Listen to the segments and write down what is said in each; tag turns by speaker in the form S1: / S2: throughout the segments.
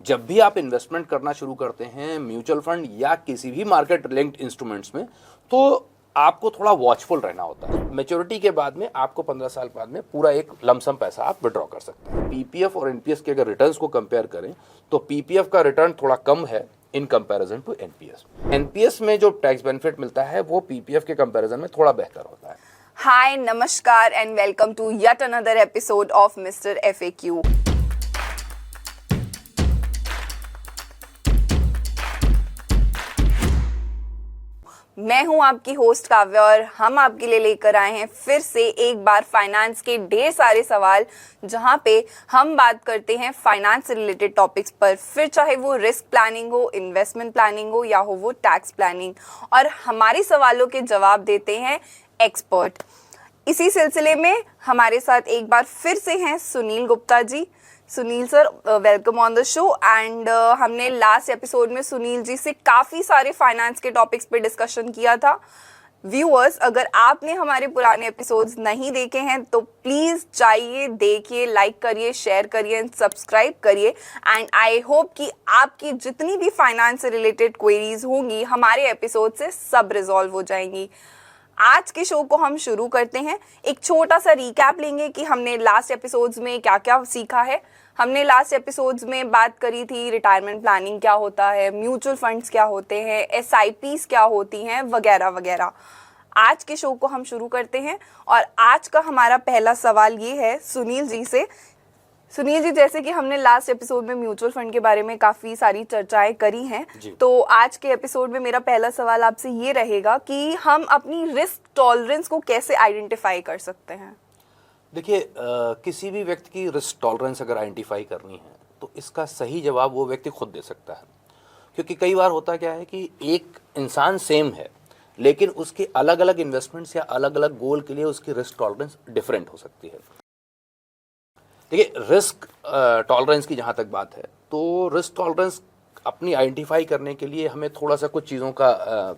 S1: जब भी आप इन्वेस्टमेंट करना शुरू करते हैं म्यूचुअल फंड या किसी भी मार्केट लिंक्ड इंस्ट्रूमेंट्स में, तो आपको थोड़ा वॉचफुल रहना होता है। मैच्योरिटी के बाद में आपको 15 साल बाद में पूरा एक लमसम पैसा आप विड्रॉ कर सकते हैं। पीपीएफ और एनपीएस के अगर रिटर्न्स को कंपेयर करें तो पीपीएफ का रिटर्न थोड़ा कम है in comparison to NPS. NPS में जो टैक्स बेनिफिट मिलता है वो पीपीएफ के कंपैरिजन में थोड़ा बेहतर होता है।
S2: हाय, नमस्कार and welcome to yet another episode of mister FAQ. मैं हूं आपकी होस्ट काव्या और हम आपके लिए लेकर आए हैं फिर से एक बार फाइनेंस के ढेर सारे सवाल, जहां पे हम बात करते हैं फाइनेंस से रिलेटेड टॉपिक्स पर, फिर चाहे वो रिस्क प्लानिंग हो, इन्वेस्टमेंट प्लानिंग हो या हो वो टैक्स प्लानिंग। और हमारे सवालों के जवाब देते हैं एक्सपर्ट। इसी सिलसिले में हमारे साथ एक बार फिर से हैं Sunil Gupta ji. Sunil sir, welcome on the show. And हमने लास्ट एपिसोड में सुनील जी से काफ़ी सारे फाइनेंस के टॉपिक्स पे डिस्कशन किया था। व्यूअर्स, अगर आपने हमारे पुराने एपिसोड्स नहीं देखे हैं तो प्लीज़ जाइए, देखिए, लाइक करिए, शेयर करिए एंड सब्सक्राइब करिए। एंड आई होप कि आपकी जितनी भी फाइनेंस से रिलेटेड क्वेरीज होंगी हमारे एपिसोड से सब रिजॉल्व हो जाएंगी। आज के शो को हम शुरू करते हैं। एक छोटा सा रिकैप लेंगे कि हमने लास्ट एपिसोड्स में क्या क्या सीखा है। हमने लास्ट एपिसोड्स में बात करी थी रिटायरमेंट प्लानिंग क्या होता है, म्यूचुअल फंड्स क्या होते हैं, एसआईपीस क्या होती हैं, वगैरह वगैरह। आज के शो को हम शुरू करते हैं और आज का हमारा पहला सवाल ये है सुनील जी से। सुनील जी, जैसे कि हमने लास्ट एपिसोड में म्यूचुअल फंड के बारे में काफ़ी सारी चर्चाएं करी हैं, तो आज के एपिसोड में मेरा पहला सवाल आपसे ये रहेगा कि हम अपनी रिस्क टॉलरेंस को कैसे आइडेंटिफाई कर सकते हैं।
S1: देखिए, किसी भी व्यक्ति की रिस्क टॉलरेंस अगर आइडेंटिफाई करनी है तो इसका सही जवाब वो व्यक्ति खुद दे सकता है। क्योंकि कई बार होता क्या है कि एक इंसान सेम है लेकिन उसके अलग अलग इन्वेस्टमेंट्स या अलग अलग गोल के लिए उसकी रिस्क टॉलरेंस डिफरेंट हो सकती है। देखिए, रिस्क टॉलरेंस की जहाँ तक बात है तो रिस्क टॉलरेंस अपनी आइडेंटिफाई करने के लिए हमें थोड़ा सा कुछ चीज़ों का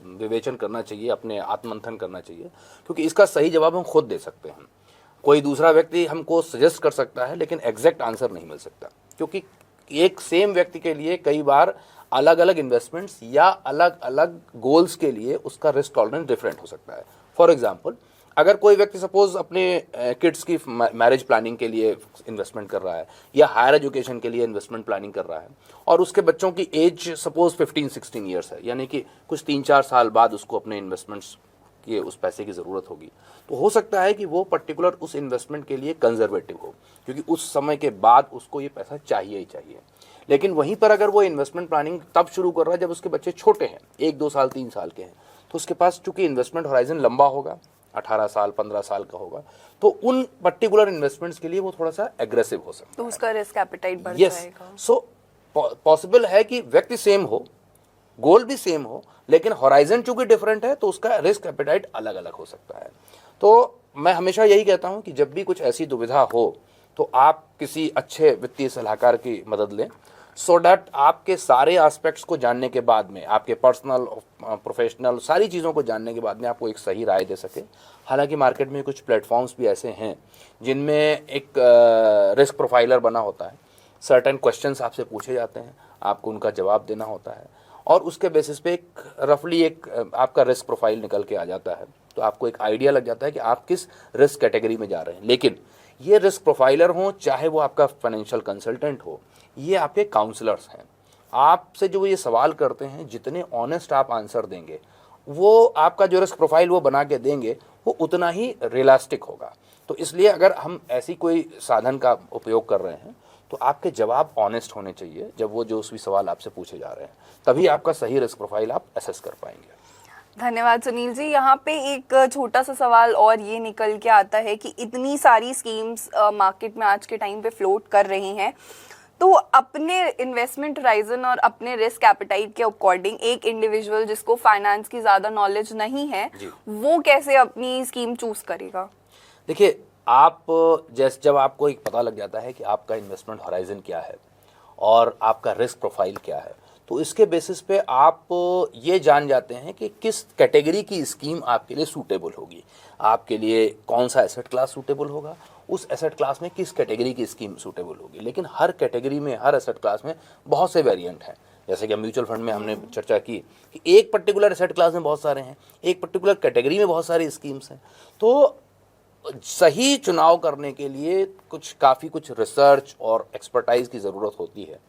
S1: विवेचन करना चाहिए, अपने आत्ममंथन करना चाहिए, क्योंकि इसका सही जवाब हम खुद दे सकते हैं। कोई दूसरा व्यक्ति हमको सजेस्ट कर सकता है लेकिन एग्जैक्ट आंसर नहीं मिल सकता, क्योंकि एक सेम व्यक्ति के लिए कई बार अलग अलग इन्वेस्टमेंट्स या अलग अलग गोल्स के लिए उसका रिस्क टॉलरेंस डिफरेंट हो सकता है। फॉर एग्जांपल, अगर कोई व्यक्ति सपोज अपने किड्स की मैरिज प्लानिंग के लिए इन्वेस्टमेंट कर रहा है या हायर एजुकेशन के लिए इन्वेस्टमेंट प्लानिंग कर रहा है और उसके बच्चों की एज सपोज 15-16 ईयर्स है, यानी कि कुछ 3-4 साल बाद उसको अपने इन्वेस्टमेंट्स के उस पैसे की ज़रूरत होगी, तो हो सकता है कि वो पर्टिकुलर उस इन्वेस्टमेंट के लिए कंजर्वेटिव हो, क्योंकि उस समय के बाद उसको ये पैसा चाहिए ही चाहिए। लेकिन वहीं पर अगर वो इन्वेस्टमेंट प्लानिंग तब शुरू कर रहा है जब उसके बच्चे छोटे हैं, 1-2 साल 3 साल के हैं, तो उसके पास चूंकि इन्वेस्टमेंट होराइजन लंबा होगा, 18 साल 15 साल का होगा, तो उन पर्टिकुलर इन्वेस्टमेंट्स के लिए वो थोड़ा सा एग्रेसिव हो सकता है,
S2: तो उसका रिस्क एपेटाइट बढ़ जाएगा।
S1: सो पॉसिबल है कि व्यक्ति सेम हो, गोल भी सेम हो, लेकिन होराइजन चूंकि डिफरेंट है तो उसका रिस्क एपेटाइट अलग अलग हो सकता है। तो मैं हमेशा यही कहता हूं कि जब भी कुछ ऐसी दुविधा हो तो आप किसी अच्छे वित्तीय सलाहकार की मदद लें, सो डैट आपके सारे एस्पेक्ट्स को जानने के बाद में, आपके पर्सनल प्रोफेशनल सारी चीज़ों को जानने के बाद में आपको एक सही राय दे सके। हालांकि मार्केट में कुछ प्लेटफॉर्म्स भी ऐसे हैं जिनमें एक रिस्क प्रोफाइलर बना होता है, सर्टेन क्वेश्चंस आपसे पूछे जाते हैं, आपको उनका जवाब देना होता है और उसके बेसिस पे एक रफली एक आपका रिस्क प्रोफाइल निकल के आ जाता है, तो आपको एक आइडिया लग जाता है कि आप किस रिस्क कैटेगरी में जा रहे हैं। लेकिन ये रिस्क प्रोफाइलर हो, चाहे वो आपका फाइनेंशियल कंसल्टेंट हो, ये आपके काउंसलर्स हैं। आपसे जो ये सवाल करते हैं, जितने ऑनेस्ट आप आंसर देंगे, वो आपका जो रिस्क प्रोफाइल वो बना के देंगे वो उतना ही रियलिस्टिक होगा। तो इसलिए अगर हम ऐसी कोई साधन का उपयोग कर रहे हैं तो आपके जवाब ऑनेस्ट होने चाहिए जब वो जो भी सवाल आपसे पूछे जा रहे हैं, तभी आपका सही रिस्क प्रोफाइल आप असेस कर पाएंगे।
S2: धन्यवाद सुनील जी। यहाँ पे एक छोटा सा सवाल और ये निकल के आता है कि इतनी सारी स्कीम्स मार्केट में आज के टाइम पे फ्लोट कर रही हैं, तो अपने इन्वेस्टमेंट होराइजन और अपने रिस्क एपेटाइट के अकॉर्डिंग एक इंडिविजुअल जिसको फाइनेंस की ज़्यादा नॉलेज नहीं है वो कैसे अपनी स्कीम चूज करेगा?
S1: देखिए, आप जब आपको एक पता लग जाता है कि आपका इन्वेस्टमेंट होराइजन क्या है और आपका रिस्क प्रोफाइल क्या है, तो इसके बेसिस पे आप ये जान जाते हैं कि किस कैटेगरी की स्कीम आपके लिए सूटेबल होगी, आपके लिए कौन सा एसेट क्लास सूटेबल होगा उस एसेट क्लास में किस कैटेगरी की स्कीम सूटेबल होगी। लेकिन हर कैटेगरी में, हर एसेट क्लास में बहुत से वेरिएंट हैं। जैसे कि म्यूचुअल फंड में हमने चर्चा की कि एक पर्टिकुलर एसेट क्लास में बहुत सारे हैं, एक पर्टिकुलर कैटेगरी में बहुत सारी स्कीम्स हैं। तो सही चुनाव करने के लिए काफ़ी कुछ रिसर्च और एक्सपर्टाइज की ज़रूरत होती है।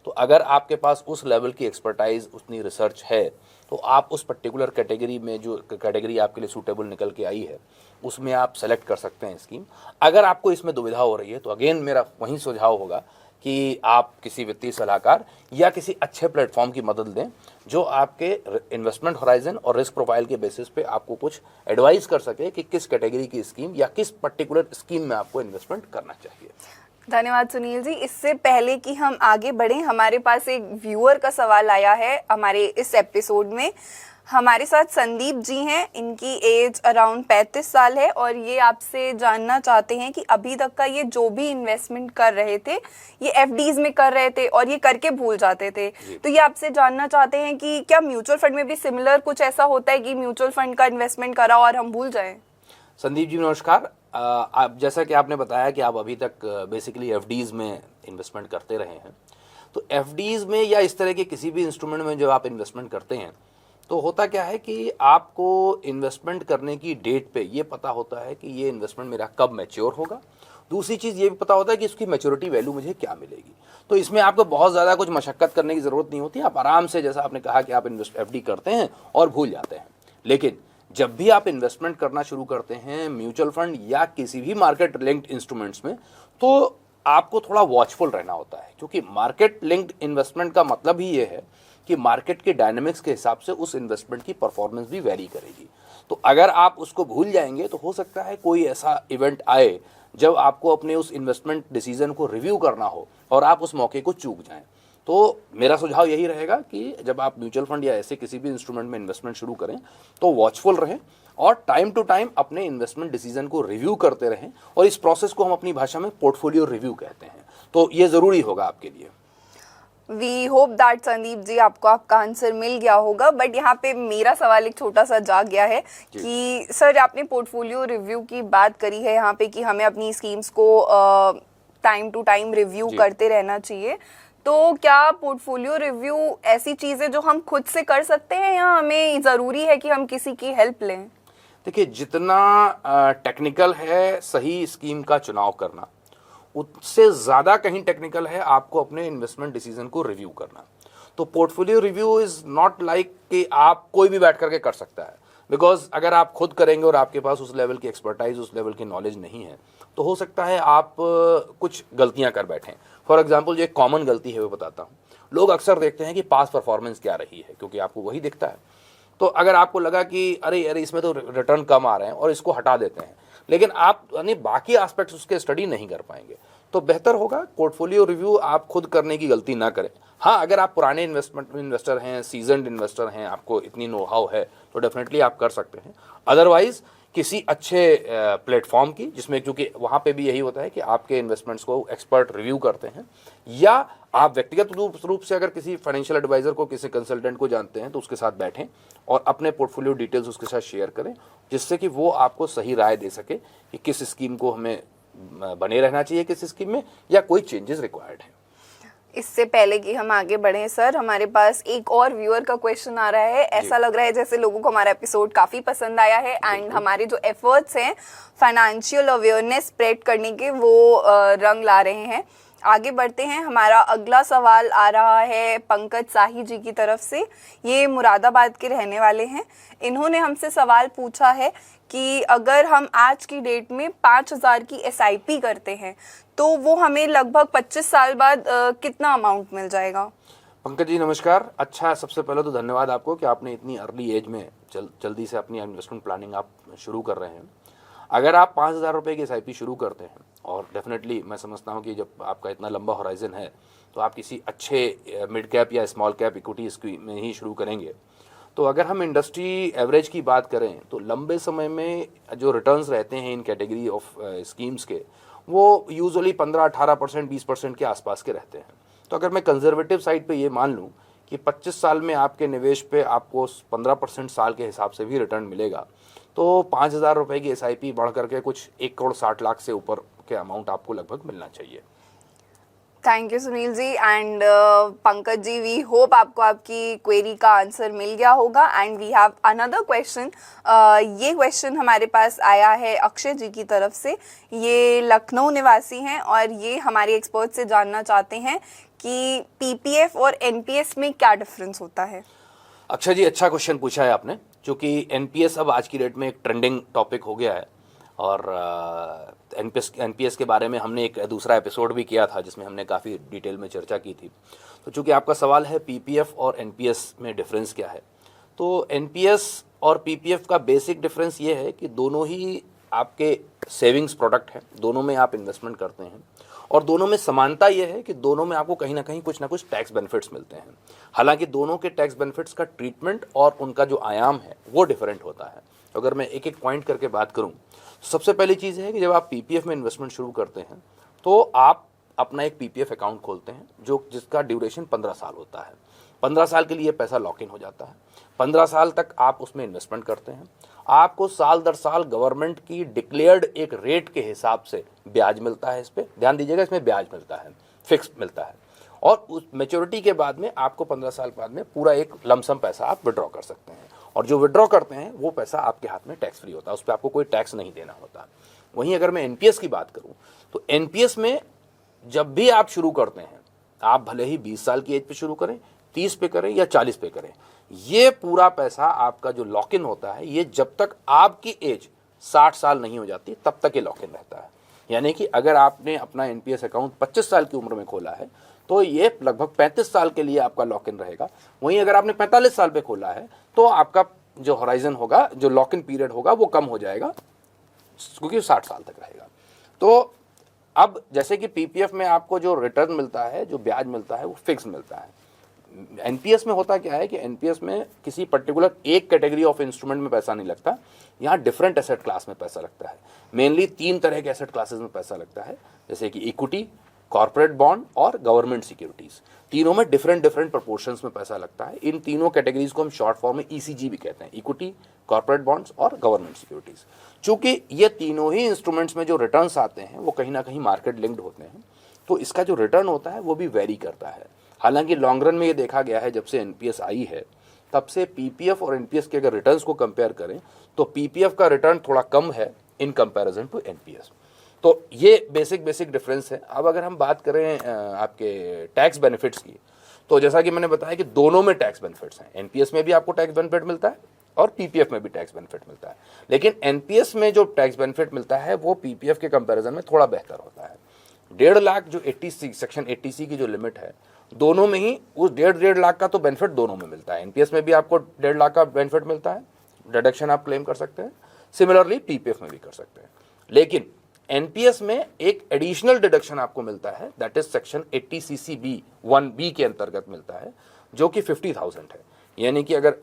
S1: तो अगर आपके पास उस लेवल की एक्सपर्टाइज, उतनी रिसर्च है, तो आप उस पर्टिकुलर कैटेगरी में, जो कैटेगरी आपके लिए सूटेबल निकल के आई है, उसमें आप सेलेक्ट कर सकते हैं स्कीम। अगर आपको इसमें दुविधा हो रही है तो अगेन मेरा वही सुझाव होगा कि आप किसी वित्तीय सलाहकार या किसी अच्छे प्लेटफॉर्म की मदद लें जो आपके इन्वेस्टमेंट होराइजन और रिस्क प्रोफाइल के बेसिस पे आपको कुछ एडवाइस कर सके कि किस कैटेगरी की स्कीम या किस पर्टिकुलर स्कीम में आपको इन्वेस्टमेंट करना चाहिए।
S2: धन्यवाद सुनील जी। इससे पहले कि हम आगे बढ़ें, हमारे पास एक व्यूअर का सवाल आया है हमारे इस एपिसोड में। हमारे साथ संदीप जी हैं, इनकी एज अराउंड 35 साल है और ये आपसे जानना चाहते हैं कि अभी तक का ये जो भी इन्वेस्टमेंट कर रहे थे ये एफडीज में कर रहे थे और ये करके भूल जाते थे। तो ये आपसे जानना चाहते हैं कि क्या म्यूचुअल फंड में भी सिमिलर कुछ ऐसा होता है कि म्यूचुअल फंड का इन्वेस्टमेंट करा और हम भूल जाएं?
S1: संदीप जी नमस्कार। आप जैसा कि आपने बताया कि आप अभी तक बेसिकली एफडीज में इन्वेस्टमेंट करते रहे हैं, तो एफडीज में या इस तरह के किसी भी इंस्ट्रूमेंट में जब आप इन्वेस्टमेंट करते हैं तो होता क्या है कि आपको इन्वेस्टमेंट करने की डेट पे ये पता होता है कि ये इन्वेस्टमेंट मेरा कब मैच्योर होगा। दूसरी चीज़ ये भी पता होता है कि इसकी मैच्योरिटी वैल्यू मुझे क्या मिलेगी। तो इसमें आपको बहुत ज़्यादा कुछ मशक्कत करने की ज़रूरत नहीं होती। आप आराम से, जैसा आपने कहा कि आप एफडी करते हैं और भूल जाते हैं। लेकिन जब भी आप इन्वेस्टमेंट करना शुरू करते हैं म्यूचुअल फंड या किसी भी मार्केट लिंक्ड इंस्ट्रूमेंट्स में, तो आपको थोड़ा वॉचफुल रहना होता है, क्योंकि मार्केट लिंक्ड इन्वेस्टमेंट का मतलब ही ये है कि मार्केट के डायनामिक्स के हिसाब से उस इन्वेस्टमेंट की परफॉर्मेंस भी वेरी करेगी। तो अगर आप उसको भूल जाएंगे तो हो सकता है कोई ऐसा इवेंट आए जब आपको अपने उस इन्वेस्टमेंट डिसीजन को रिव्यू करना हो और आप उस मौके को चूक जाएं। तो मेरा सुझाव यही रहेगा कि जब आप म्यूचुअल फंड या ऐसे किसी भी इंस्ट्रूमेंट में इन्वेस्टमेंट शुरू करें तो वॉचफुल रहें और टाइम टू टाइम अपने इन्वेस्टमेंट डिसीजन को रिव्यू करते रहें। और इस प्रोसेस को हम अपनी भाषा में पोर्टफोलियो रिव्यू कहते हैं। तो ये ज़रूरी होगा आपके लिए।
S2: We hope that Sandeep ji आपको आपका आंसर मिल गया होगा। बट यहाँ पे मेरा सवाल एक छोटा सा जाग गया है कि सर, आपने पोर्टफोलियो रिव्यू की बात करी है यहाँ पे कि हमें अपनी स्कीम्स को टाइम टू टाइम रिव्यू करते रहना चाहिए। तो क्या पोर्टफोलियो रिव्यू ऐसी चीज़ है जो हम खुद से कर सकते हैं या हमें ज़रूरी है कि हम किसी की हेल्प लें?
S1: देखिए, जितना टेक्निकल है सही स्कीम का चुनाव करना, उससे ज़्यादा कहीं टेक्निकल है आपको अपने इन्वेस्टमेंट डिसीजन को रिव्यू करना। तो portfolio review is not like कि आप कोई भी बैठ करके कर सकता है। बिकॉज अगर आप खुद करेंगे और आपके पास उस लेवल की एक्सपर्टाइज, उस लेवल की नॉलेज नहीं है, तो हो सकता है आप कुछ गलतियां कर बैठें। फॉर एग्जांपल, जो एक कॉमन गलती है वो बताता हूँ। लोग अक्सर देखते हैं कि पास परफॉर्मेंस क्या रही है, क्योंकि आपको वही दिखता है। तो अगर आपको लगा कि अरे अरे इसमें तो रिटर्न कम आ रहे हैं और इसको हटा देते हैं, लेकिन आप यानी बाकी एस्पेक्ट्स उसके स्टडी नहीं कर पाएंगे, तो बेहतर होगा पोर्टफोलियो रिव्यू आप खुद करने की गलती ना करें। हाँ, अगर आप पुराने इन्वेस्टर हैं, सीजन्ड इन्वेस्टर हैं, आपको इतनी नो हाउ है, तो डेफिनेटली आप कर सकते हैं। अदरवाइज किसी अच्छे प्लेटफॉर्म की, जिसमें, क्योंकि वहाँ पे भी यही होता है कि आपके इन्वेस्टमेंट्स को एक्सपर्ट रिव्यू करते हैं, या आप व्यक्तिगत रूप से अगर किसी फाइनेंशियल एडवाइजर को, किसी कंसल्टेंट को जानते हैं, तो उसके साथ बैठें और अपने पोर्टफोलियो डिटेल्स उसके साथ शेयर करें, जिससे कि वो आपको सही राय दे सके कि किस स्कीम को हमें बने रहना चाहिए, किस स्कीम में, या कोई चेंजेस रिक्वायर्ड है।
S2: इससे पहले कि हम आगे बढ़ें सर, हमारे पास एक और व्यूअर का क्वेश्चन आ रहा है। ऐसा लग रहा है जैसे लोगों को हमारा एपिसोड काफ़ी पसंद आया है एंड हमारे जो एफर्ट्स हैं फाइनेंशियल अवेयरनेस स्प्रेड करने के, वो रंग ला रहे हैं। आगे बढ़ते हैं। हमारा अगला सवाल आ रहा है पंकज साही जी की तरफ से। ये मुरादाबाद के रहने वाले हैं। इन्होंने हमसे सवाल पूछा है कि अगर हम आज की डेट में 5,000 की SIP करते हैं तो वो हमें लगभग 25 साल बाद कितना अमाउंट मिल जाएगा?
S1: पंकज जी नमस्कार। अच्छा, सबसे पहले तो धन्यवाद आपको कि आपने इतनी अर्ली एज में जल्दी से अपनी इन्वेस्टमेंट प्लानिंग आप शुरू कर रहे हैं। अगर आप 5,000 रुपये की SIP शुरू करते हैं, और डेफिनेटली मैं समझता हूँ कि जब आपका इतना लंबा होराइजन है तो आप किसी अच्छे मिड कैप या स्मॉल कैप इक्विटी स्कीम में ही शुरू करेंगे, तो अगर हम इंडस्ट्री एवरेज की बात करें तो लंबे समय में जो रिटर्न्स रहते हैं इन कैटेगरी ऑफ स्कीम्स के, वो यूजुअली 15-18%, 20% के आसपास के रहते हैं। तो अगर मैं कंजर्वेटिव साइड पे ये मान लूँ कि 25 साल में आपके निवेश पे आपको 15% साल के हिसाब से भी रिटर्न मिलेगा, तो 5,000 रुपये की SIP बढ़ करके कुछ 1,60,00,000 से ऊपर के अमाउंट आपको लगभग मिलना चाहिए।
S2: Thank you Sunil ji and Pankaj ji, we hope आपको आपकी क्वेरी का आंसर मिल गया होगा। And we have another question. ये क्वेश्चन हमारे पास आया है अक्षय जी की तरफ से। ये लखनऊ निवासी हैं और ये हमारे एक्सपर्ट से जानना चाहते हैं कि पीपीएफ और एनपीएस में क्या डिफरेंस होता है।
S1: अक्षय जी, अच्छा क्वेश्चन पूछा है आपने, क्योंकि एनपीएस अब आज की डेट में एक ट्रेंडिंग टॉपिक हो गया है। और एनपीएस के बारे में हमने एक दूसरा एपिसोड भी किया था जिसमें हमने काफ़ी डिटेल में चर्चा की थी। तो चूंकि आपका सवाल है पीपीएफ और एनपीएस में डिफरेंस क्या है, तो एनपीएस और पीपीएफ का बेसिक डिफरेंस ये है कि दोनों ही आपके सेविंग्स प्रोडक्ट हैं, दोनों में आप इन्वेस्टमेंट करते हैं और दोनों में समानता ये है कि दोनों में आपको कहीं ना कुछ टैक्स बेनिफिट्स मिलते हैं। हालांकि दोनों के टैक्स बेनिफिट्स का ट्रीटमेंट और उनका जो आयाम है वो डिफरेंट होता है। अगर मैं एक एक पॉइंट करके बात करूं, सबसे पहली चीज़ है कि जब आप पीपीएफ में इन्वेस्टमेंट शुरू करते हैं तो आप अपना एक पीपीएफ अकाउंट खोलते हैं जिसका ड्यूरेशन 15 साल होता है। 15 साल के लिए पैसा लॉक इन हो जाता है। 15 साल तक आप उसमें इन्वेस्टमेंट करते हैं। आपको साल दर साल गवर्नमेंट की डिक्लेयर्ड एक रेट के हिसाब से ब्याज मिलता है। इस पर ध्यान दीजिएगा, इसमें ब्याज मिलता है, फिक्स मिलता है। और उस मैच्योरिटी के बाद में आपको 15 साल बाद में पूरा एक लमसम पैसा आप विड्रॉ कर सकते हैं। और जो विड्रॉ करते हैं वो पैसा आपके हाथ में टैक्स फ्री होता है, उस पर आपको कोई टैक्स नहीं देना होता। वहीं अगर मैं एनपीएस की बात करूं तो एनपीएस में जब भी आप शुरू करते हैं, आप भले ही 20 साल की एज पे शुरू करें, 30 पे करें या 40 पे करें, ये पूरा पैसा आपका जो लॉक इन होता है ये जब तक आपकी एज 60 साल नहीं हो जाती तब तक ये लॉक इन रहता है। यानी कि अगर आपने अपना एनपीएस अकाउंट 25 साल की उम्र में खोला है तो ये लगभग 35 साल के लिए आपका लॉक इन रहेगा। वहीं अगर आपने 45 साल पे खोला है तो आपका जो होराइजन होगा, जो लॉक इन पीरियड होगा वो कम हो जाएगा, क्योंकि 60 साल तक रहेगा। तो अब जैसे कि पीपीएफ में आपको जो रिटर्न मिलता है, जो ब्याज मिलता है, वो फिक्स मिलता है। एनपीएस में होता क्या है कि एनपीएस में किसी पर्टिकुलर एक कैटेगरी ऑफ इंस्ट्रूमेंट में पैसा नहीं लगता, यहाँ डिफरेंट एसेट क्लास में पैसा लगता है। मेनली 3 तरह के एसेट क्लासेस में पैसा लगता है, जैसे कि इक्विटी, कॉर्पोरेट बॉन्ड और गवर्नमेंट सिक्योरिटीज। तीनों में डिफरेंट प्रोपोर्शंस में पैसा लगता है। इन तीनों कैटेगरीज को हम शॉर्ट फॉर्म में ईसीजी भी कहते हैं, इक्विटी, कॉर्पोरेट बॉन्ड्स और गवर्नमेंट सिक्योरिटीज। चूंकि ये तीनों ही इंस्ट्रूमेंट्स में जो रिटर्न्स आते हैं वो कहीं ना कहीं मार्केट लिंक्ड होते हैं, तो इसका जो रिटर्न होता है वो भी वेरी करता है। हालांकि लॉन्ग रन में ये देखा गया है, जब से एनपीएस आई है तब से पीपीएफ और एनपीएस के अगर रिटर्न्स को कंपेयर करें तो पीपीएफ का रिटर्न थोड़ा कम है इन कंपैरिजन टू एनपीएस। तो ये बेसिक डिफरेंस है। अब अगर हम बात करें आपके टैक्स बेनिफिट्स की, तो जैसा कि मैंने बताया कि दोनों में टैक्स बेनिफिट्स हैं। एनपीएस में भी आपको टैक्स बेनिफिट मिलता है और पीपीएफ में भी टैक्स बेनिफिट मिलता है, लेकिन एनपीएस में जो टैक्स बेनिफिट मिलता है वो पीपीएफ के कंपैरिजन में थोड़ा बेहतर होता है। 1.5 लाख जो 80C सेक्शन 80C की जो लिमिट है, दोनों में ही उस 1.5 लाख का तो बेनिफिट दोनों में मिलता है। एनपीएस में भी आपको 1.5 लाख का बेनिफिट मिलता है, डिडक्शन आप क्लेम कर सकते हैं। सिमिलरली पीपीएफ में भी कर सकते हैं, लेकिन एनपीएस में एक एडिशनल डिडक्शन आपको मिलता है, that is section 80CCB 1B के अंतर्गत मिलता है, जो कि 50,000 है। यानी कि अगर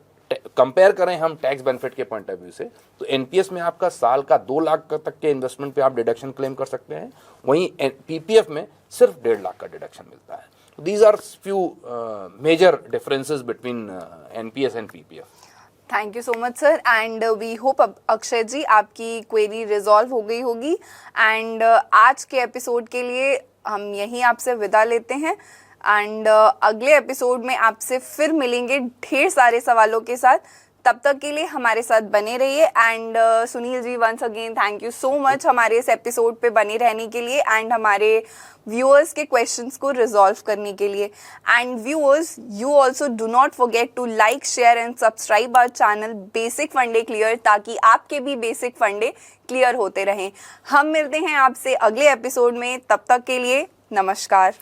S1: कंपेयर करें हम टैक्स बेनिफिट के पॉइंट ऑफ व्यू से, तो एनपीएस में आपका साल का 2 लाख तक के इन्वेस्टमेंट पे आप डिडक्शन क्लेम कर सकते हैं, वहीं पीपीएफ में सिर्फ 1.5 लाख का डिडक्शन मिलता है। These are few major differences between NPS and PPF.
S2: Thank you so much sir and we hope Akshay ji आपकी क्वेरी रिजॉल्व हो गई होगी। एंड आज के एपिसोड के लिए हम यहीं आपसे विदा लेते हैं एंड अगले एपिसोड में आपसे फिर मिलेंगे ढेर सारे सवालों के साथ। तब तक के लिए हमारे साथ बने रहिए and Sunil ji once again thank you so much हमारे इस एपिसोड पे बने रहने के लिए एंड हमारे व्यूअर्स के क्वेश्चंस को रिजॉल्व करने के लिए। And viewers, you also do not forget to like, share and subscribe our channel basic फंडे क्लियर, ताकि आपके भी बेसिक फंडे क्लियर होते रहें। हम मिलते हैं आपसे अगले एपिसोड में, तब तक के लिए नमस्कार।